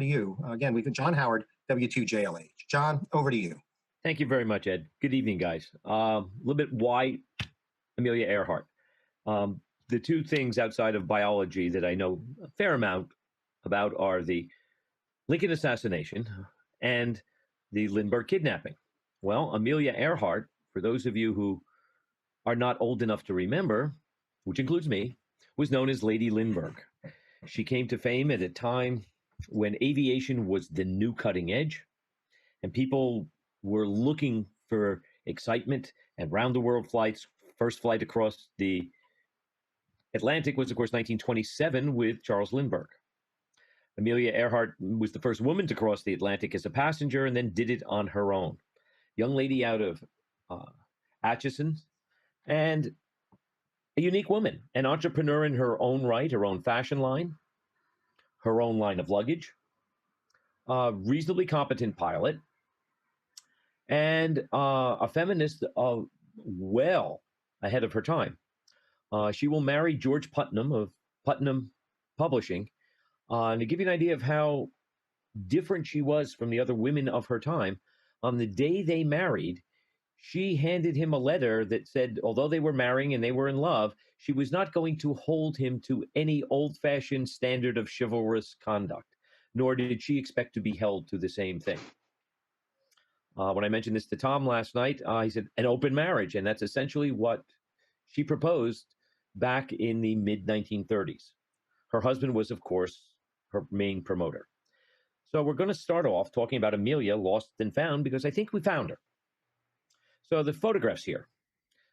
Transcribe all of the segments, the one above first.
to you. Again, we've got John Howard, W2JLH. John, over to you. Thank you very much, Ed. Good evening, guys. A little bit why Amelia Earhart. The two things outside of biology that I know a fair amount about are the Lincoln assassination and the Lindbergh kidnapping. Well, Amelia Earhart, for those of you who are not old enough to remember, which includes me, was known as Lady Lindbergh. She came to fame at a time when aviation was the new cutting edge, and people were looking for excitement and round-the-world flights. First flight across the Atlantic was, of course, 1927 with Charles Lindbergh. Amelia Earhart was the first woman to cross the Atlantic as a passenger and then did it on her own. Young lady out of Atchison, and a unique woman, an entrepreneur in her own right, her own fashion line, her own line of luggage, reasonably competent pilot, and a feminist well ahead of her time. She will marry George Putnam of Putnam Publishing. And to give you an idea of how different she was from the other women of her time, on the day they married, she handed him a letter that said, although they were marrying and they were in love, she was not going to hold him to any old-fashioned standard of chivalrous conduct, nor did she expect to be held to the same thing. When I mentioned this to Tom last night, he said, an open marriage, and that's essentially what she proposed back in the mid-1930s. Her husband was, of course, her main promoter. So we're going to start off talking about Amelia, lost and found, because I think we found her. So the photographs here.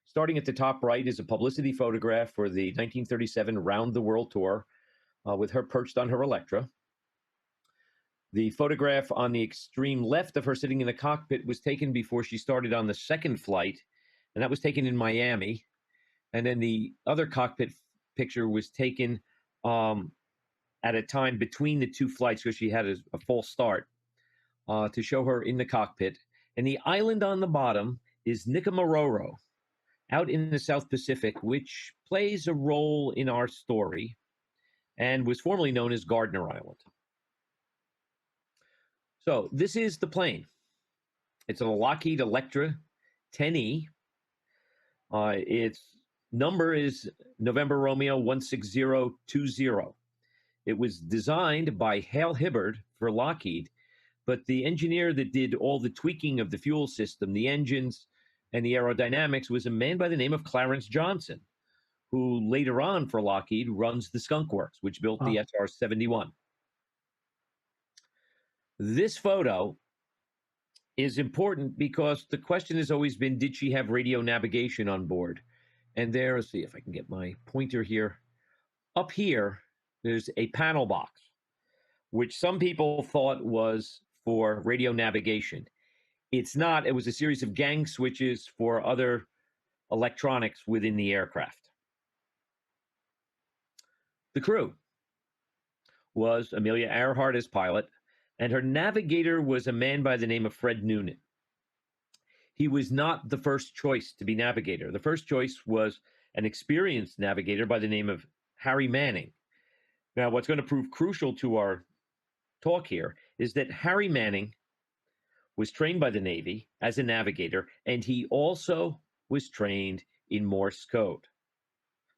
Starting at the top right is a publicity photograph for the 1937 Round the World Tour with her perched on her Electra. The photograph on the extreme left of her sitting in the cockpit was taken before she started on the second flight, and that was taken in Miami. And then the other cockpit picture was taken at a time between the two flights, because she had a false start, to show her in the cockpit. And the island on the bottom is Nikumaroro, out in the South Pacific, which plays a role in our story and was formerly known as Gardner Island. So this is the plane. It's a Lockheed Electra 10E. Its number is November Romeo 16020. It was designed by Hale Hibbard for Lockheed, but the engineer that did all the tweaking of the fuel system, the engines, and the aerodynamics was a man by the name of Clarence Johnson, who later on for Lockheed runs the Skunk Works, which built the SR-71. This photo is important because the question has always been, did she have radio navigation on board? And there, let's see if I can get my pointer here. Up here, there's a panel box, which some people thought was for radio navigation. It's not. It was a series of gang switches for other electronics within the aircraft. The crew was Amelia Earhart as pilot, and her navigator was a man by the name of Fred Noonan. He was not the first choice to be navigator. The first choice was an experienced navigator by the name of Harry Manning. Now, what's going to prove crucial to our talk here is that Harry Manning was trained by the Navy as a navigator, and he also was trained in Morse code,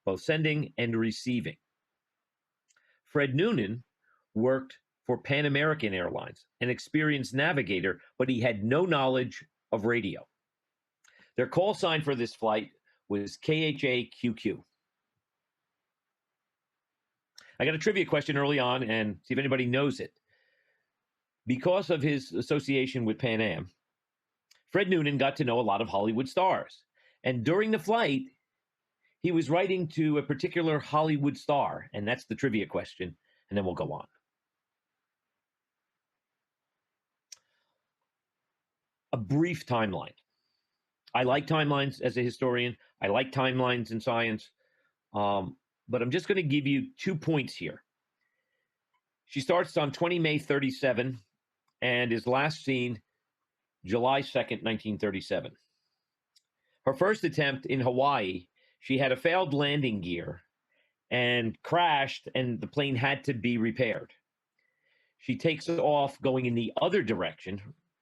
both sending and receiving. Fred Noonan worked for Pan American Airlines, an experienced navigator, but he had no knowledge of radio. Their call sign for this flight was KHAQQ. I got a trivia question early on, and see if anybody knows it. Because of his association with Pan Am, Fred Noonan got to know a lot of Hollywood stars. And during the flight, he was writing to a particular Hollywood star, and that's the trivia question, and then we'll go on. A brief timeline. I like timelines as a historian. I like timelines in science, but I'm just going to give you 2 points here. She starts on 20 May 37 and is last seen July 2nd, 1937. Her first attempt in Hawaii, she had a failed landing gear and crashed, and the plane had to be repaired. She takes off going in the other direction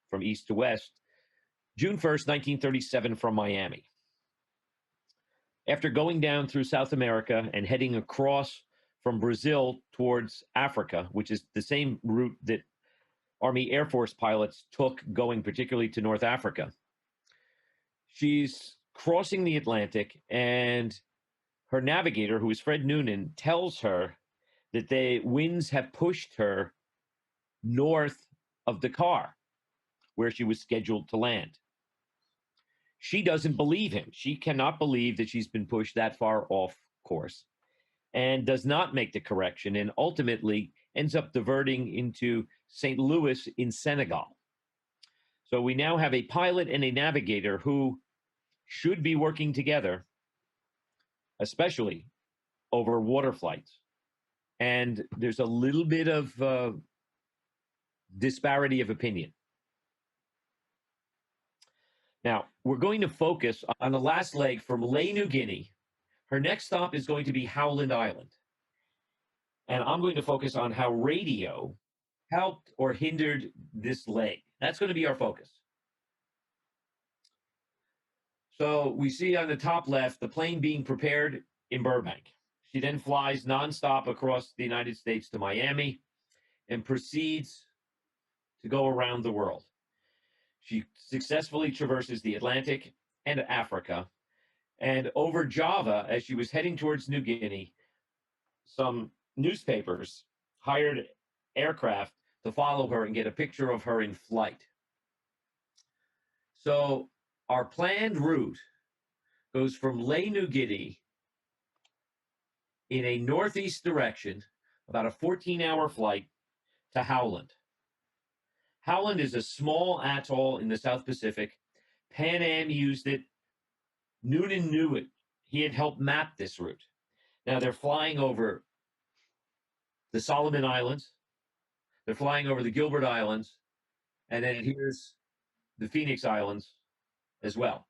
from east to west, June 1st, 1937, from Miami. After going down through South America and heading across from Brazil towards Africa, which is the same route that Army Air Force pilots took going particularly to North Africa, she's crossing the Atlantic, and her navigator, who is Fred Noonan, tells her that the winds have pushed her north of Dakar, where she was scheduled to land. She doesn't believe him. She cannot believe that she's been pushed that far off course and does not make the correction, and ultimately ends up diverting into St. Louis in Senegal. So we now have a pilot and a navigator who should be working together, especially over water flights. And there's a little bit of disparity of opinion. Now, we're going to focus on the last leg from Lae, New Guinea. Her next stop is going to be Howland Island. And I'm going to focus on how radio helped or hindered this leg. That's going to be our focus. So we see on the top left the plane being prepared in Burbank. She then flies nonstop across the United States to Miami and proceeds to go around the world. She successfully traverses the Atlantic and Africa. And over Java, as she was heading towards New Guinea, some newspapers hired aircraft to follow her and get a picture of her in flight. So our planned route goes from Lae, New Guinea in a northeast direction, about a 14-hour flight, to Howland. Howland is a small atoll in the South Pacific. Pan Am used it. Noonan knew it. He had helped map this route. Now they're flying over the Solomon Islands. They're flying over the Gilbert Islands. And then here's the Phoenix Islands as well.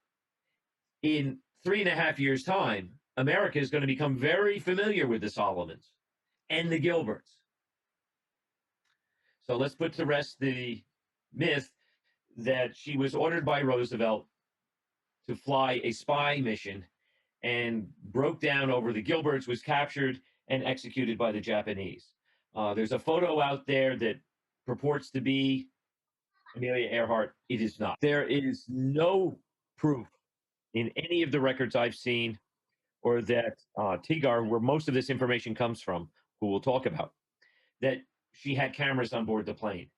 In 3.5 years' time, America is going to become very familiar with the Solomons and the Gilberts. So let's put to rest the myth that she was ordered by Roosevelt to fly a spy mission and broke down over the Gilberts, was captured and executed by the Japanese. There's a photo out there that purports to be Amelia Earhart. It is not. There is no proof in any of the records I've seen, or that TIGHAR, where most of this information comes from, who we'll talk about, that she had cameras on board the plane.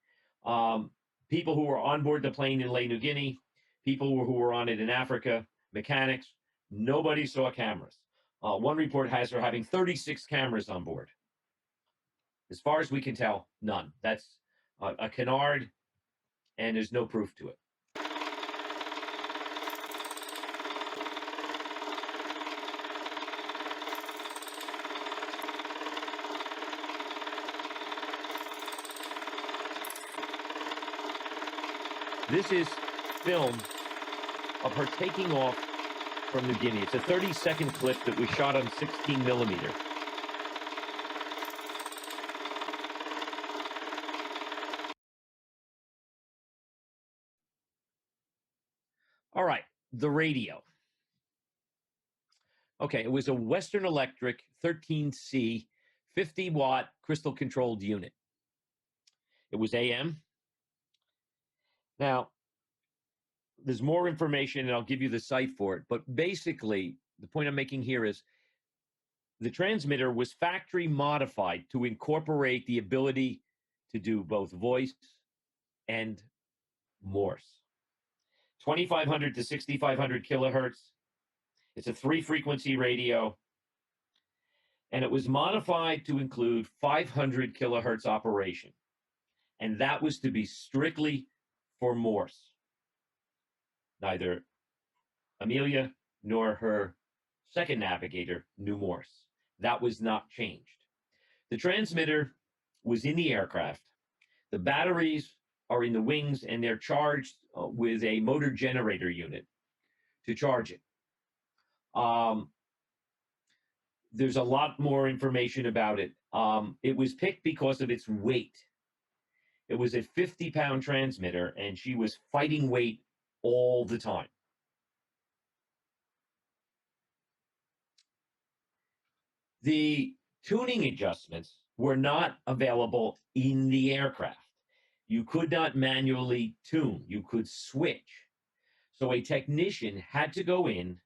People who were on board the plane in Lae, New Guinea, people who were on it in Africa, mechanics, nobody saw cameras. One report has her having 36 cameras on board. As far as we can tell, none. That's a canard, and there's no proof to it. This is film of her taking off from New Guinea. It's a 30-second clip that was shot on 16 millimeter. All right, the radio. Okay, it was a Western Electric 13C 50-watt crystal-controlled unit. It was AM. Now, there's more information, and I'll give you the site for it. But basically, the point I'm making here is the transmitter was factory modified to incorporate the ability to do both voice and Morse. 2,500 to 6,500 kilohertz. It's a 3-frequency radio. And it was modified to include 500 kilohertz operation. And that was to be strictly for Morse. Neither Amelia nor her second navigator knew Morse. That was not changed. The transmitter was in the aircraft. The batteries are in the wings, and they're charged with a motor generator unit to charge it. There's a lot more information about it. It was picked because of its weight. It was a 50-pound transmitter, and she was fighting weight all the time. The tuning adjustments were not available in the aircraft. You could not manually tune. You could switch. So a technician had to go in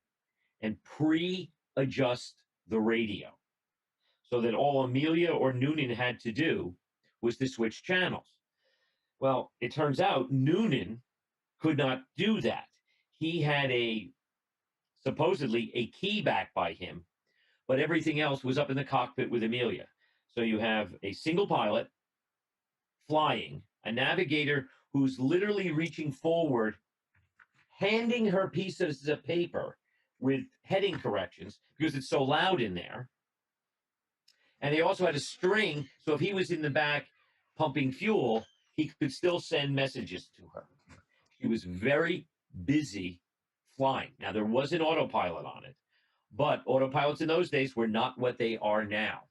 and pre-adjust the radio, so that all Amelia or Noonan had to do was to switch channels. Well, it turns out Noonan could not do that. He had supposedly a key back by him, but everything else was up in the cockpit with Amelia. So you have a single pilot flying, a navigator who's literally reaching forward, handing her pieces of paper with heading corrections because it's so loud in there. And they also had a string, so if he was in the back pumping fuel, he could still send messages to her. She was very busy flying. Now, there was an autopilot on it, but autopilots in those days were not what they are now.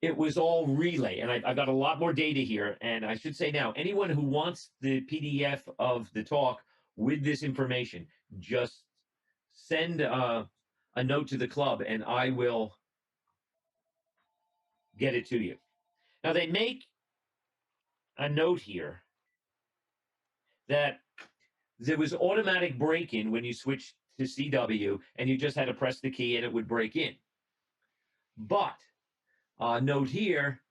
It was all relay, and I've got a lot more data here. And I should say now, anyone who wants the PDF of the talk with this information, just send a note to the club, and I will get it to you. Now, they make a note here that there was automatic break-in when you switched to CW, and you just had to press the key and it would break in. But note here,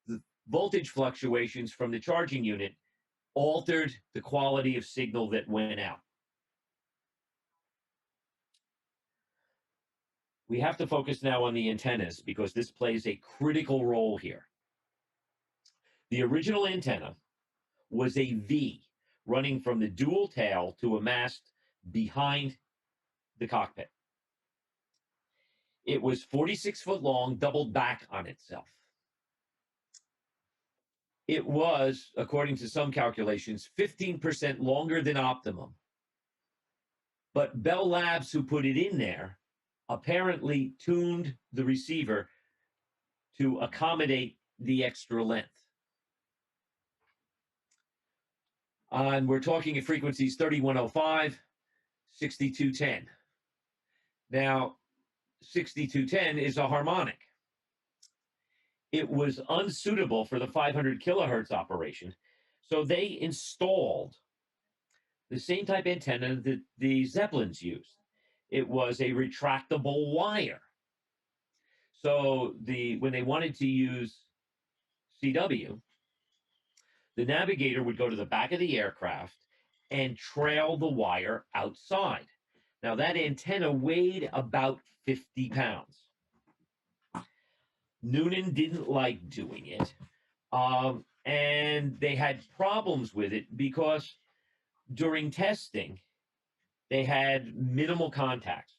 the voltage fluctuations from the charging unit altered the quality of signal that went out. We have to focus now on the antennas because this plays a critical role here. The original antenna was a V running from the dual tail to a mast behind the cockpit. It was 46 foot long, doubled back on itself. It was, according to some calculations, 15% longer than optimum. But Bell Labs, who put it in there, apparently tuned the receiver to accommodate the extra length. And we're talking at frequencies 3105, 6210. Now, 6210 is a harmonic. It was unsuitable for the 500 kilohertz operation, so they installed the same type antenna that the Zeppelins used. It was a retractable wire. So when they wanted to use CW, the navigator would go to the back of the aircraft and trail the wire outside. Now, that antenna weighed about 50 pounds. Noonan didn't like doing it, and they had problems with it because during testing, they had minimal contacts.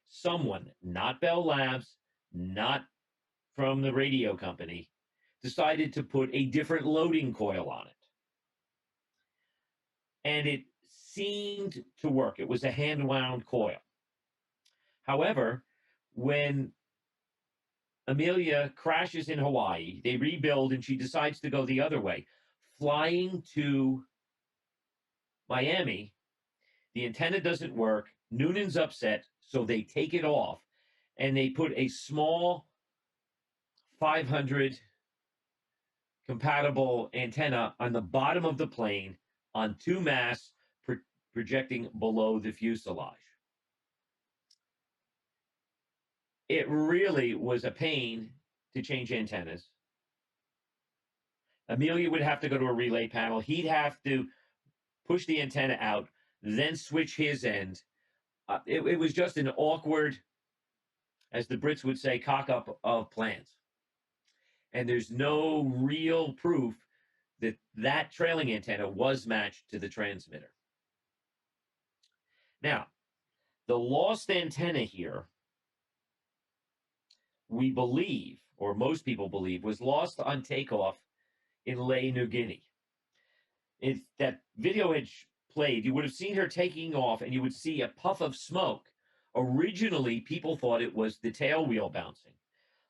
Someone, not Bell Labs, not from the radio company, decided to put a different loading coil on it. And it seemed to work. It was a hand-wound coil. However, when Amelia crashes in Hawaii, they rebuild, and she decides to go the other way. Flying to Miami, the antenna doesn't work. Noonan's upset, so they take it off, and they put a small 500 compatible antenna on the bottom of the plane on two masts projecting below the fuselage. It really was a pain to change antennas. Amelia would have to go to a relay panel. He'd have to push the antenna out, then switch his end. It was just an awkward, as the Brits would say, cock up of plans. And there's no real proof that that trailing antenna was matched to the transmitter. Now, the lost antenna here, we believe, or most people believe, was lost on takeoff in Lae, New Guinea. If that video had played, you would have seen her taking off, and you would see a puff of smoke. Originally, people thought it was the tail wheel bouncing.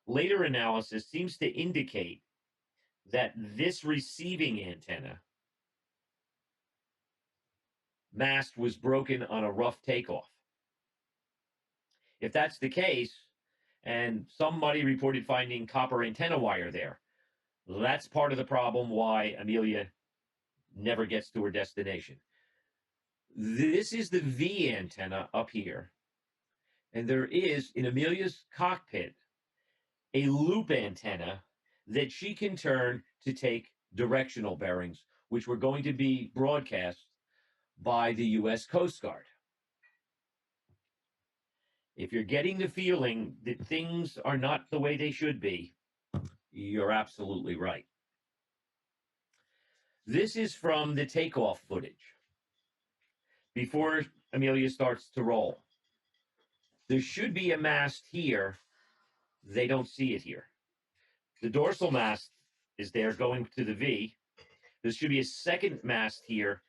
later analysis seems to indicate that this receiving antenna mast was broken on a rough takeoff. If that's the case, and somebody reported finding copper antenna wire there, that's part of the problem why Amelia never gets to her destination. This is the V antenna up here. And there is, in Amelia's cockpit, a loop antenna that she can turn to take directional bearings, which were going to be broadcast by the U.S. Coast Guard. If you're getting the feeling that things are not the way they should be, you're absolutely right. This is from the takeoff footage before Amelia starts to roll. There should be a mast here. They don't see it here. The dorsal mast is there going to the V. There should be a second mast here.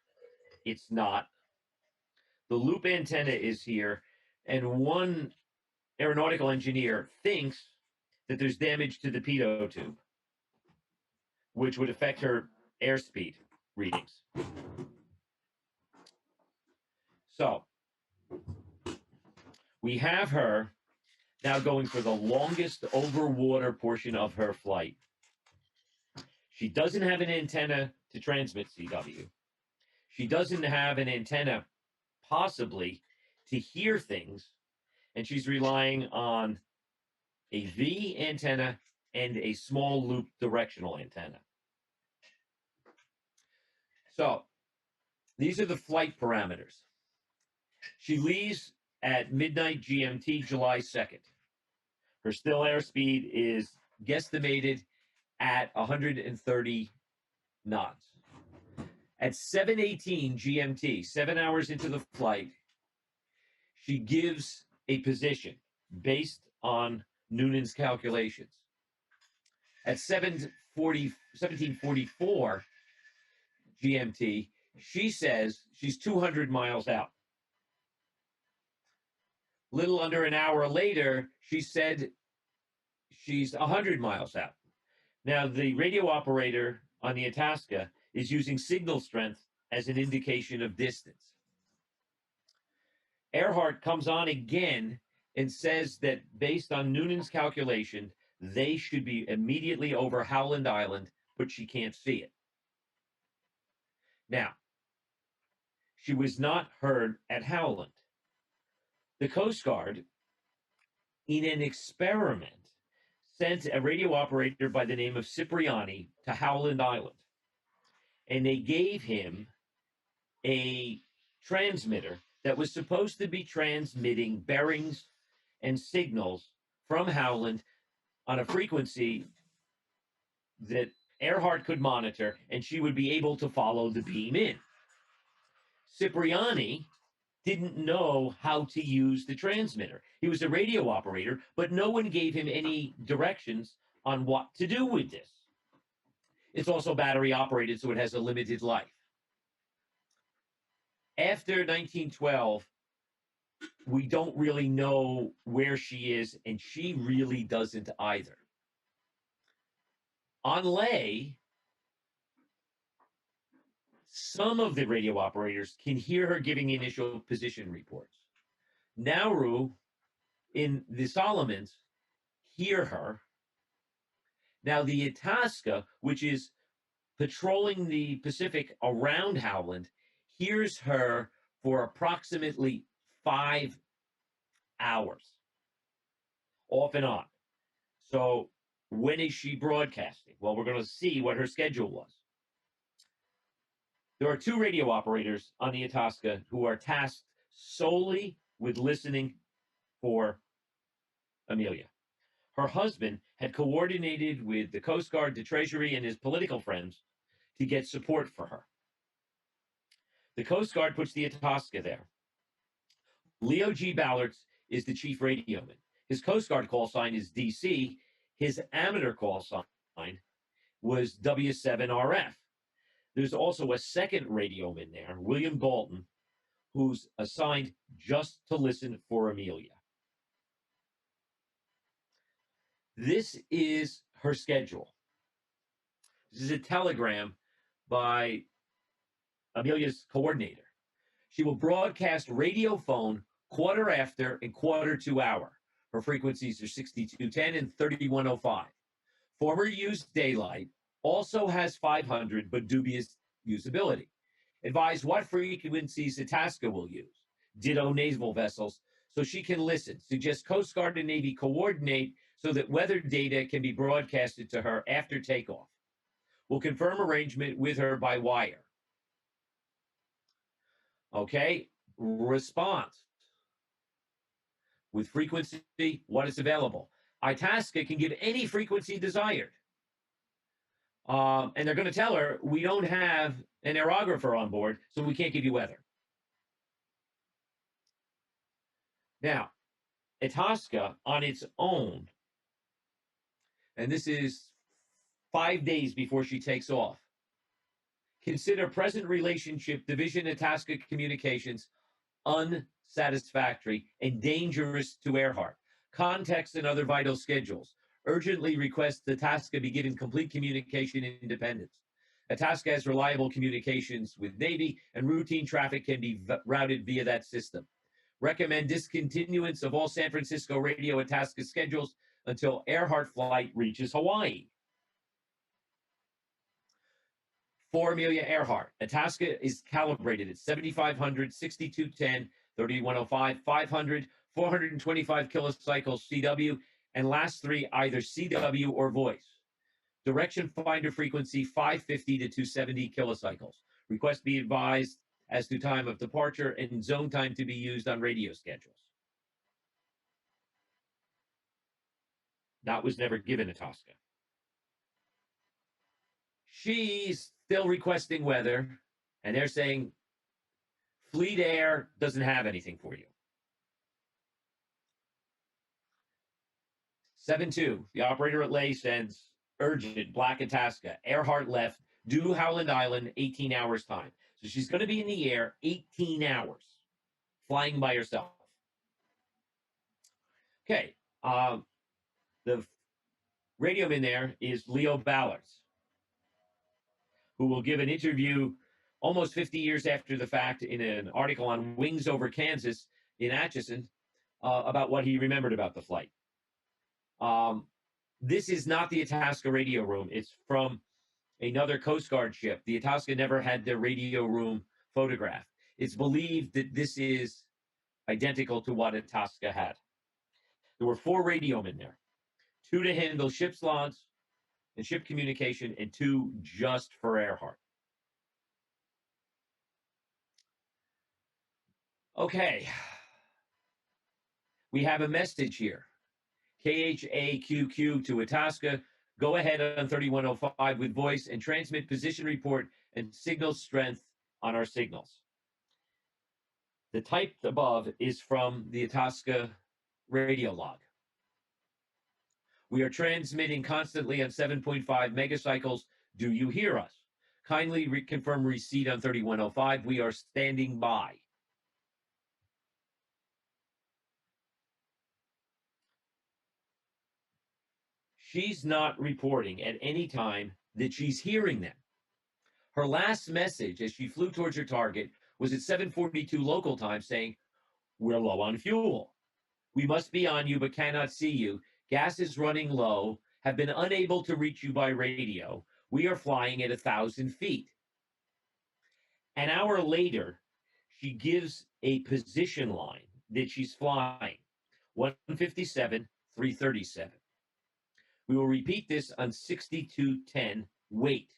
It's not. The loop antenna is here, and one aeronautical engineer thinks that there's damage to the pitot tube, which would affect her airspeed readings. So we have her now going for the longest over water portion of her flight. She doesn't have an antenna to transmit CW. She doesn't have an antenna possibly to hear things, and she's relying on a V antenna and a small loop directional antenna. So these are the flight parameters. She leaves at midnight GMT, July 2nd. Her still airspeed is guesstimated at 130 knots. At 7:18 GMT, 7 hours into the flight, she gives a position based on Noonan's calculations. At 1744 GMT, she says she's 200 miles out. Little under an hour later, she said she's 100 miles out. Now, the radio operator on the Itasca is using signal strength as an indication of distance. Earhart comes on again and says that based on Noonan's calculation, they should be immediately over Howland Island, but she can't see it. Now, she was not heard at Howland. The Coast Guard, in an experiment, sent a radio operator by the name of Cipriani to Howland Island. And they gave him a transmitter that was supposed to be transmitting bearings and signals from Howland on a frequency that Earhart could monitor, and she would be able to follow the beam in. Cipriani didn't know how to use the transmitter. He was a radio operator, but no one gave him any directions on what to do with this. It's also battery operated, so it has a limited life. After 1912, we don't really know where she is, and she really doesn't either. On Lae, some of the radio operators can hear her giving initial position reports. Nauru, in the Solomons, hear her. Now, the Itasca, which is patrolling the Pacific around Howland, hears her for approximately 5 hours, off and on. So when is she broadcasting? Well, we're going to see what her schedule was. There are 2 radio operators on the Itasca who are tasked solely with listening for Amelia. Her husband had coordinated with the Coast Guard, the Treasury, and his political friends to get support for her. The Coast Guard puts the Itasca there. Leo G. Ballard is the chief radioman. His Coast Guard call sign is DC. His amateur call sign was W7RF. There's also a second radioman there, William Galton, who's assigned just to listen for Amelia. This is her schedule. This is a telegram by Amelia's coordinator. She will broadcast radio phone quarter after and quarter to hour. Her frequencies are 6210 and 3105. Former used daylight also has 500 but dubious usability. Advise what frequencies Itasca will use. Ditto naval vessels so she can listen. Suggest Coast Guard and Navy coordinate so that weather data can be broadcasted to her after takeoff. We'll confirm arrangement with her by wire. Okay, response. With frequency, what is available. Itasca can give any frequency desired. And they're going to tell her, we don't have an aerographer on board, so we can't give you weather. Now, Itasca on its own, and this is 5 days before she takes off, consider present relationship division Itasca communications unsatisfactory and dangerous to Earhart. Context and other vital schedules. Urgently request the Itasca be given complete communication independence. Itasca has reliable communications with Navy, and routine traffic can be routed via that system. Recommend discontinuance of all San Francisco radio Itasca schedules until Earhart flight reaches Hawaii. For Amelia Earhart, Itasca is calibrated at 7,500, 6210, 3105, 500, 425 kilocycles CW, and last three either CW or voice. Direction finder frequency 550 to 270 kilocycles. Request be advised as to time of departure and zone time to be used on radio schedules. That was never given Itasca. She's still requesting weather, and they're saying Fleet Air doesn't have anything for you. 7-2, the operator at Lae sends urgent black Itasca. Earhart left due Howland Island 18 hours time. So she's going to be in the air 18 hours, flying by herself. Okay, the radioman there is Leo Ballard, who will give an interview almost 50 years after the fact in an article on Wings Over Kansas in Atchison about what he remembered about the flight. This is not the Itasca radio room. It's from another Coast Guard ship. The Itasca never had their radio room photographed. It's believed that this is identical to what Itasca had. There were 4 radiomen there, 2 to handle ship's logs and ship communication, and 2 just for Earhart. Okay. We have a message here. KHAQQ to Itasca. Go ahead on 3105 with voice and transmit position report and signal strength on our signals. The type above is from the Itasca radio log. We are transmitting constantly on 7.5 megacycles. Do you hear us? Kindly confirm receipt on 3105. We are standing by. She's not reporting at any time that she's hearing them. Her last message as she flew towards her target was at 7:42 local time saying, "We're low on fuel. We must be on you but cannot see you. Gas is running low. Have been unable to reach you by radio. We are flying at 1,000 feet." An hour later, she gives a position line that she's flying, 157, 337. We will repeat this on 6210, wait.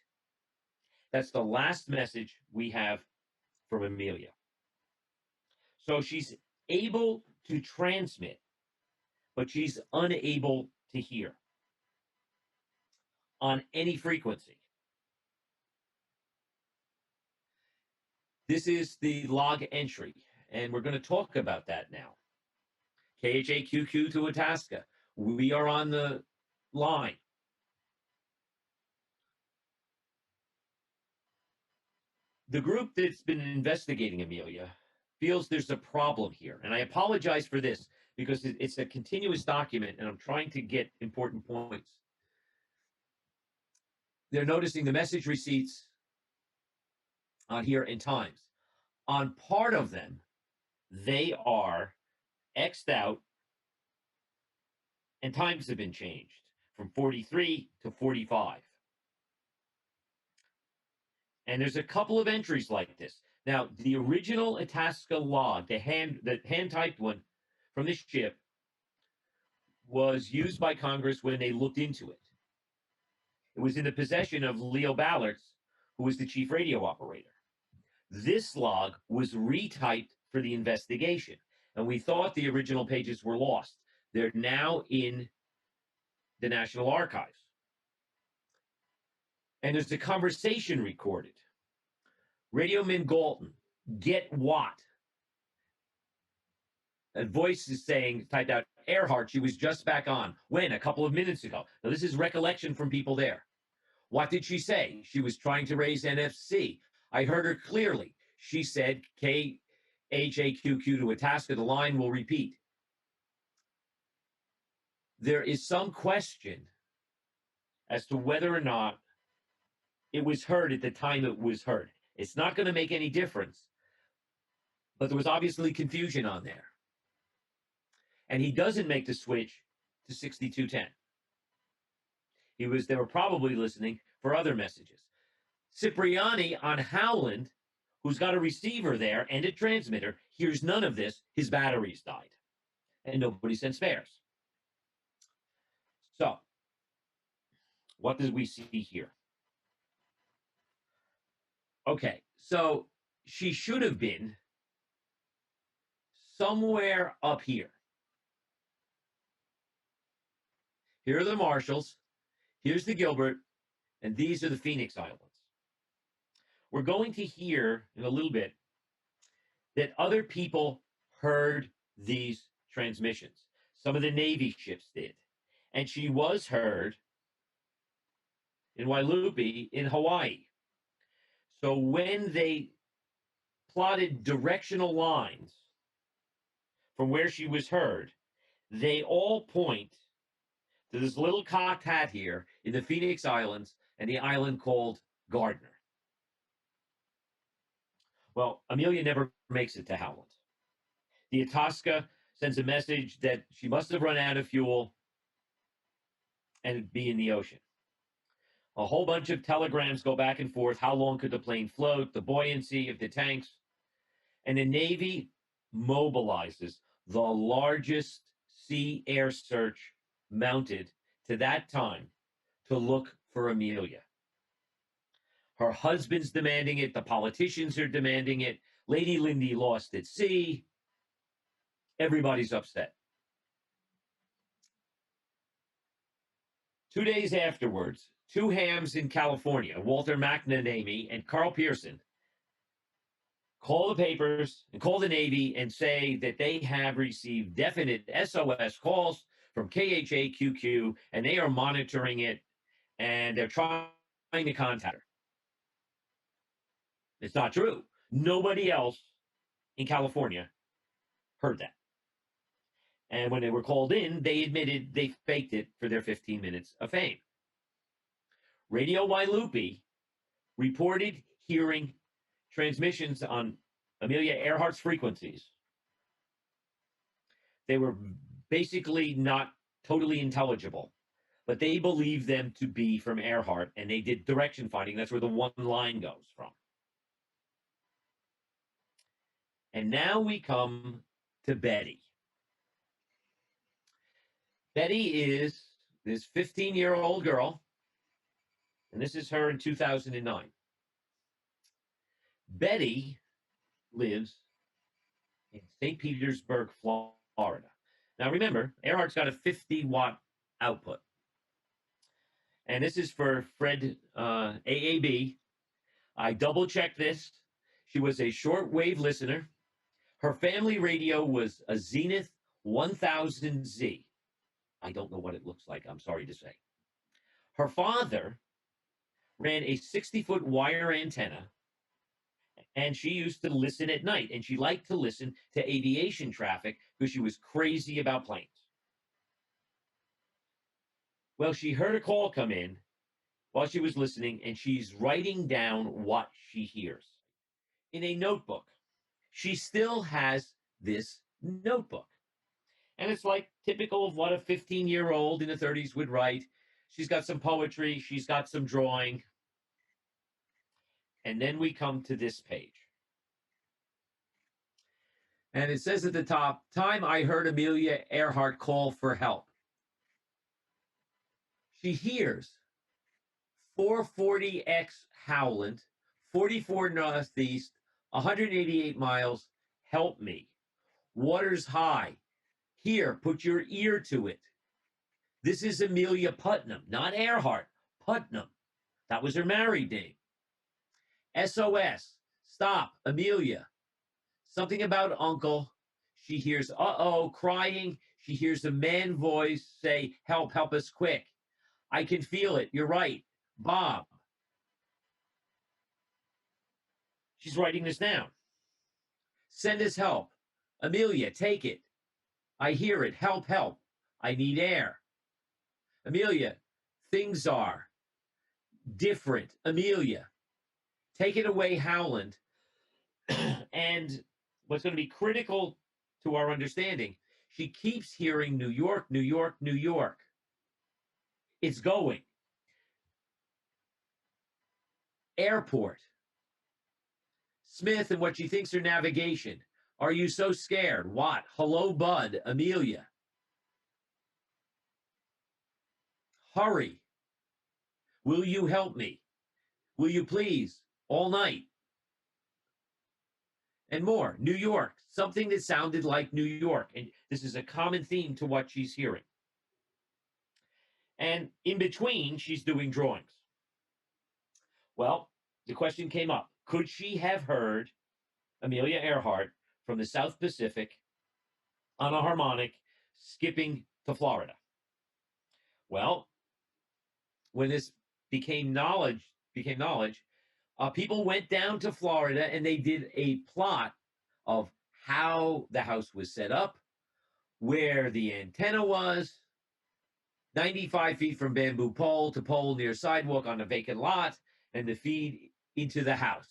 That's the last message we have from Amelia. So she's able to transmit, but she's unable to hear on any frequency. This is the log entry, and we're going to talk about that now. KHAQQ to Itasca. We are on the line. The group that's been investigating Amelia feels there's a problem here, and I apologize for this because it's a continuous document, and I'm trying to get important points. They're noticing the message receipts on here in times. On part of them, they are X'd out, and times have been changed from 43 to 45. And there's a couple of entries like this. Now, the original Itasca log, the hand-typed one from this ship, was used by Congress when they looked into it. It was in the possession of Leo Ballard, who was the chief radio operator. This log was retyped for the investigation, and we thought the original pages were lost. They're now in the National Archives. And there's a conversation recorded. Radioman Galton, get what? A voice is saying, typed out, Earhart, she was just back on. When? A couple of minutes ago. Now, this is recollection from people there. What did she say? She was trying to raise NFC. I heard her clearly. She said, KHAQQ to Itasca, the line will repeat. There is some question as to whether or not it was heard at the time it was heard. It's not going to make any difference, but there was obviously confusion on there. And he doesn't make the switch to 6210. They were probably listening for other messages. Cipriani on Howland, who's got a receiver there and a transmitter, hears none of this. His batteries died, and nobody sent spares. So, what do we see here? Okay, so she should have been somewhere up here. Here are the Marshalls. Here's the Gilbert, and these are the Phoenix Islands. We're going to hear in a little bit that other people heard these transmissions. Some of the Navy ships did. And she was heard in Wailupe in Hawaii. So when they plotted directional lines from where she was heard, they all point to this little cocked hat here in the Phoenix Islands and the island called Gardner. Well, Amelia never makes it to Howland. The Itasca sends a message that she must have run out of fuel and be in the ocean. A whole bunch of telegrams go back and forth. How long could the plane float? The buoyancy of the tanks. And the Navy mobilizes the largest sea air search mounted to that time to look for Amelia. Her husband's demanding it. The politicians are demanding it. Lady Lindy lost at sea. Everybody's upset. 2 days afterwards, two hams in California, Walter McNamee and Carl Pearson, call the papers and call the Navy and say that they have received definite SOS calls from KHAQQ, and they are monitoring it, and they're trying to contact her. It's not true. Nobody else in California heard that. And when they were called in, they admitted they faked it for their 15 minutes of fame. Radio Wailupe reported hearing transmissions on Amelia Earhart's frequencies. They were basically not totally intelligible, but they believed them to be from Earhart, and they did direction finding. That's where the one line goes from. And now we come to Betty. Betty is this 15-year-old girl, and this is her in 2009. Betty lives in St. Petersburg, Florida. Now remember, Earhart's got a 50-watt output. And this is for Fred AAB. I double-checked this. She was a shortwave listener. Her family radio was a Zenith 1000Z. I don't know what it looks like, I'm sorry to say. Her father ran a 60-foot wire antenna And she used to listen at night, and she liked to listen to aviation traffic because she was crazy about planes. Well, she heard a call come in while she was listening, and she's writing down what she hears in a notebook. She still has this notebook. And it's like typical of what a 15-year-old in the 30s would write. She's got some poetry, she's got some drawing. And then we come to this page. And it says at the top, time I heard Amelia Earhart call for help. She hears 440X Howland, 44 Northeast, 188 miles, help me. Water's high. Here, put your ear to it. This is Amelia Putnam, not Earhart, Putnam. That was her married name. SOS, stop, Amelia. Something about uncle. She hears, uh-oh, crying. She hears a man voice say, help, help us quick. I can feel it. You're right. Bob. She's writing this down. Send us help. Amelia, take it. I hear it. Help, help. I need air. Amelia, things are different. Amelia, take it away, Howland. And what's going to be critical to our understanding, she keeps hearing New York, New York, New York. It's going. Airport. Smith and what she thinks are navigation. Are you so scared? What? Hello, Bud. Amelia. Hurry. Will you help me? Will you please? All night. And more. New York. Something that sounded like New York. And this is a common theme to what she's hearing. And in between, she's doing drawings. Well, the question came up. Could she have heard Amelia Earhart from the South Pacific on a harmonic skipping to Florida? Well, when this became knowledge, people went down to Florida and they did a plot of how the house was set up, where the antenna was, 95 feet from bamboo pole to pole near sidewalk on a vacant lot, and the feed into the house.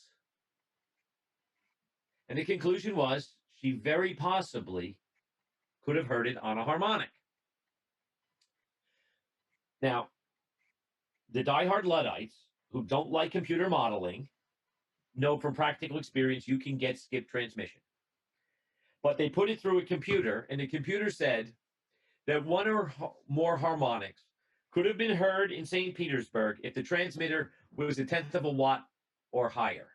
And the conclusion was she very possibly could have heard it on a harmonic. Now, the diehard Luddites who don't like computer modeling know from practical experience you can get skip transmission. But they put it through a computer, and the computer said that one or more harmonics could have been heard in St. Petersburg if the transmitter was a tenth of a watt or higher.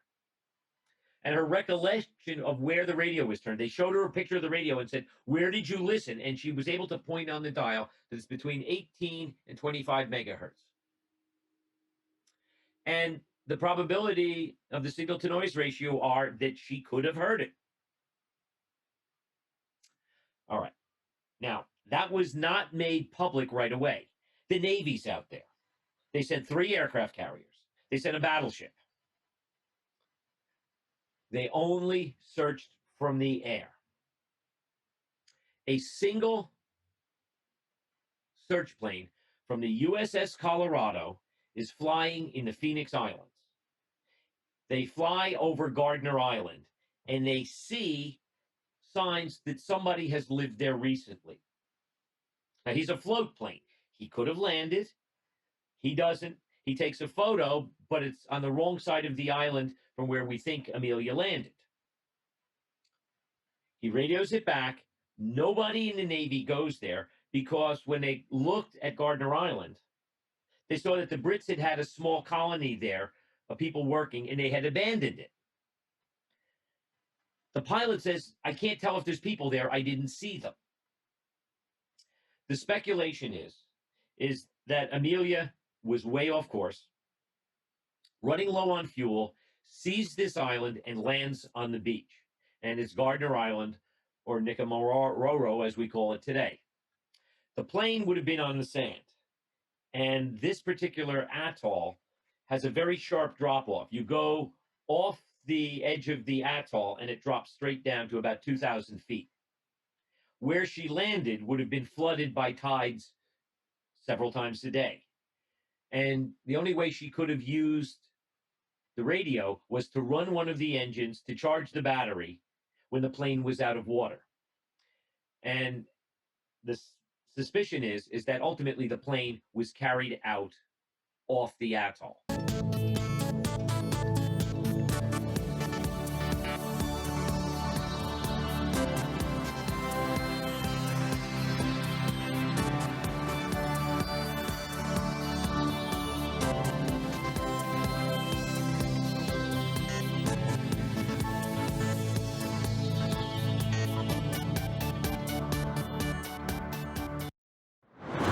And her recollection of where the radio was turned, they showed her a picture of the radio and said, where did you listen? And she was able to point on the dial that it's between 18 and 25 megahertz. And the probability of the signal to noise ratio are that she could have heard it. All right. Now, that was not made public right away. The Navy's out there. They sent 3 aircraft carriers. They sent a battleship. They only searched from the air. A single search plane from the USS Colorado is flying in the Phoenix Islands. They fly over Gardner Island, and they see signs that somebody has lived there recently. Now, he's a float plane. He could have landed. He doesn't. He takes a photo, but it's on the wrong side of the island from where we think Amelia landed. He radios it back. Nobody in the Navy goes there because when they looked at Gardner Island, they saw that the Brits had had a small colony there of people working, and they had abandoned it. The pilot says, I can't tell if there's people there. I didn't see them. The speculation is that Amelia was way off course, running low on fuel, sees this island, and lands on the beach. And it's Gardner Island, or Nicamororo, as we call it today. The plane would have been on the sand. And this particular atoll has a very sharp drop-off. You go off the edge of the atoll and it dropped straight down to about 2,000 feet. Where she landed would have been flooded by tides several times a day. And the only way she could have used the radio was to run one of the engines to charge the battery when the plane was out of water. And the suspicion is that ultimately the plane was carried out off the atoll.